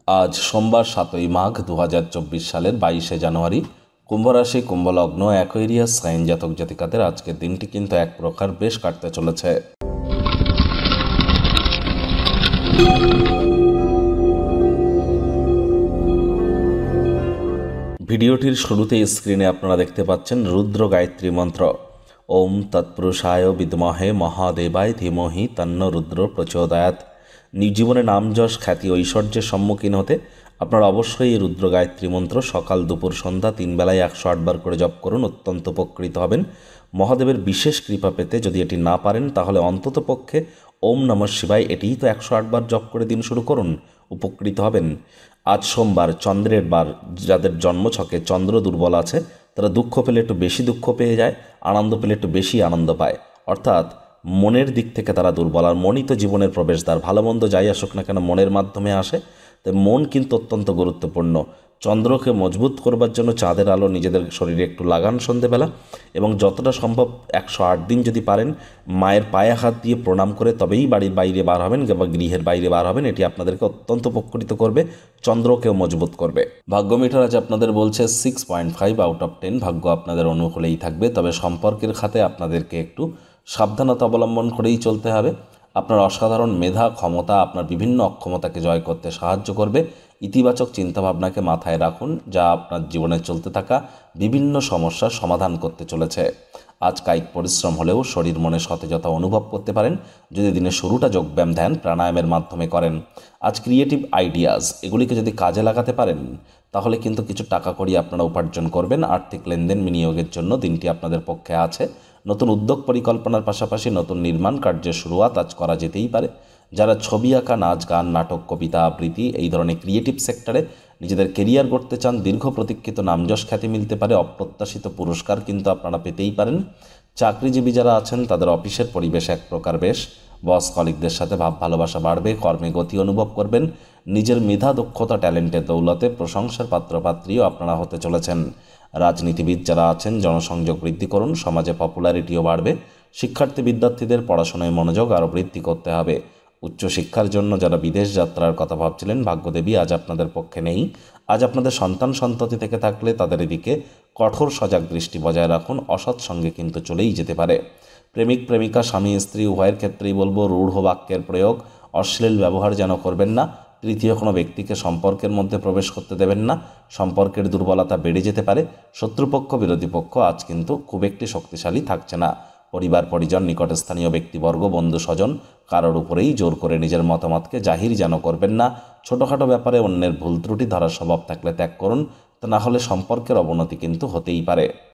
আজ সোমবার 7ই মাঘ 2024 সালের 22শে জানুয়ারি। কুম্ভ রাশি, কুম্ভ লগ্ন, অ্যাকোয়ারিয়াস সাইন জাতক জাতিকাদের আজকের দিনটি কিন্তু এক প্রকার বেশ কাটতে চলেছে। ভিডিওটির শুরুতে স্ক্রিনে আপনারা দেখতে পাচ্ছেন রুদ্র গায়ত্রী মন্ত্র। ওম তৎপুরুষায় বিদ্মহে মহাদেবায় ধীমহি তন্ন রুদ্র প্রচোদয়াৎ। জীবনে নাম যশ খ্যাতি ঐশ্বর্যের সম্মুখীন হতে আপনারা অবশ্যই এই রুদ্র গায়ত্রী মন্ত্র সকাল দুপুর সন্ধ্যা 3 বেলায় 108 বার করে জপ করুন, অত্যন্ত উপকৃত হবেন। মহাদেবের বিশেষ কৃপা পেতে যদি এটি না পারেন তাহলে অন্তত পক্ষে ওম নমঃ শিবায় এটিই তো 108 বার জপ করে দিন শুরু করুন, উপকৃত হবেন। আজ সোমবার, চন্দ্রের বার। যাদের জন্মছকে চন্দ্র দুর্বল আছে তারা দুঃখ পেলে একটু বেশি দুঃখ পেয়ে যায়, আনন্দ পেলে একটু বেশি আনন্দ পায়, অর্থাৎ মনের দিক থেকে তারা দুর্বল। আর মনই তো জীবনের প্রবেশদ্বার, ভালো মন্দ যাই আসুক না কেন মনের মাধ্যমে আসে। তাই মন কিন্তু অত্যন্ত গুরুত্বপূর্ণ। চন্দ্রকে মজবুত করবার জন্য চাঁদের আলো নিজেদের শরীরে একটু লাগান সন্ধেবেলা, এবং যতটা সম্ভব 108 দিন যদি পারেন মায়ের পায়ে হাত দিয়ে প্রণাম করে তবেই বাড়ির বাইরে বার হবেন বা গৃহের বাইরে বার হবেন। এটি আপনাদেরকে অত্যন্ত উপকৃত করবে, চন্দ্রকেও মজবুত করবে। ভাগ্য মিটার আজ আপনাদের বলছে 6.5 আউট অফ 10। ভাগ্য আপনাদের অনুকূলেই থাকবে, তবে সম্পর্কের খাতে আপনাদেরকে একটু সাবধানতা অবলম্বন করেই চলতে হবে। আপনার অসাধারণ মেধা, ক্ষমতা আপনার বিভিন্ন অক্ষমতাকে জয় করতে সাহায্য করবে। ইতিবাচক চিন্তাভাবনাকে মাথায় রাখুন, যা আপনার জীবনে চলতে থাকা বিভিন্ন সমস্যার সমাধান করতে চলেছে। আজ কায়িক পরিশ্রম হলেও শরীর মনে সতেজতা অনুভব করতে পারেন যদি দিনের শুরুটা যোগব্যায়াম, ধ্যান, প্রাণায়ামের মাধ্যমে করেন। আজ ক্রিয়েটিভ আইডিয়াস এগুলিকে যদি কাজে লাগাতে পারেন তাহলে কিন্তু কিছু টাকা কড়ি আপনারা উপার্জন করবেন। আর্থিক লেনদেন বিনিয়োগের জন্য দিনটি আপনাদের পক্ষে আছে। নতুন উদ্যোগ পরিকল্পনার পাশাপাশি নতুন নির্মাণ কার্যের শুরুয়াত আজ করা যেতেই পারে। যারা ছবি আঁকা, নাচ, গান, নাটক, কবিতা আবৃত্তি এই ধরনের ক্রিয়েটিভ সেক্টরে নিজেদের কেরিয়ার গড়তে চান, দীর্ঘ প্রতীক্ষিত নামযশ খ্যাতি মিলতে পারে, অপ্রত্যাশিত পুরস্কার কিন্তু আপনারা পেতেই পারেন। চাকরিজীবী যারা আছেন তাদের অফিসের পরিবেশ এক প্রকার বেশ, বস কলিগদের সাথে ভাব ভালোবাসা বাড়বে, কর্মে গতি অনুভব করবেন। নিজের মেধা, দক্ষতা, ট্যালেন্টের দৌলতে প্রশংসার পাত্রপাত্রীও আপনারা হতে চলেছেন। রাজনীতিবিদ যারা আছেন জনসংযোগ বৃদ্ধি করুন, সমাজে পপুলারিটিও বাড়বে। শিক্ষার্থী বিদ্যার্থীদের পড়াশোনায় মনোযোগ আরও বৃদ্ধি করতে হবে। উচ্চশিক্ষার জন্য যারা বিদেশ যাত্রার কথা ভাবছিলেন, ভাগ্যদেবী আজ আপনাদের পক্ষে নেই। আজ আপনাদের সন্তান সন্ততি থেকে থাকলে তাদের এদিকে কঠোর সজাগ দৃষ্টি বজায় রাখুন, অসৎ সঙ্গে কিন্তু চলেই যেতে পারে। প্রেমিক প্রেমিকা, স্বামী স্ত্রী উভয়ের ক্ষেত্রেই বলবো রূঢ় বাক্যের প্রয়োগ, অশ্লীল ব্যবহার যেন করবেন না। তৃতীয় কোনো ব্যক্তিকে সম্পর্কের মধ্যে প্রবেশ করতে দেবেন না, সম্পর্কের দুর্বলতা বেড়ে যেতে পারে। শত্রুপক্ষ, বিরোধী পক্ষ আজ কিন্তু খুব একটি শক্তিশালী থাকছে না। পরিবার পরিজন, নিকটস্থানীয় ব্যক্তিবর্গ, বন্ধু স্বজন কারোর উপরেই জোর করে নিজের মতামতকে জাহির যেন করবেন না। ছোটোখাটো ব্যাপারে অন্যের ভুল ত্রুটি ধরার স্বভাব থাকলে ত্যাগ করুন, তা না হলে সম্পর্কের অবনতি কিন্তু হতেই পারে।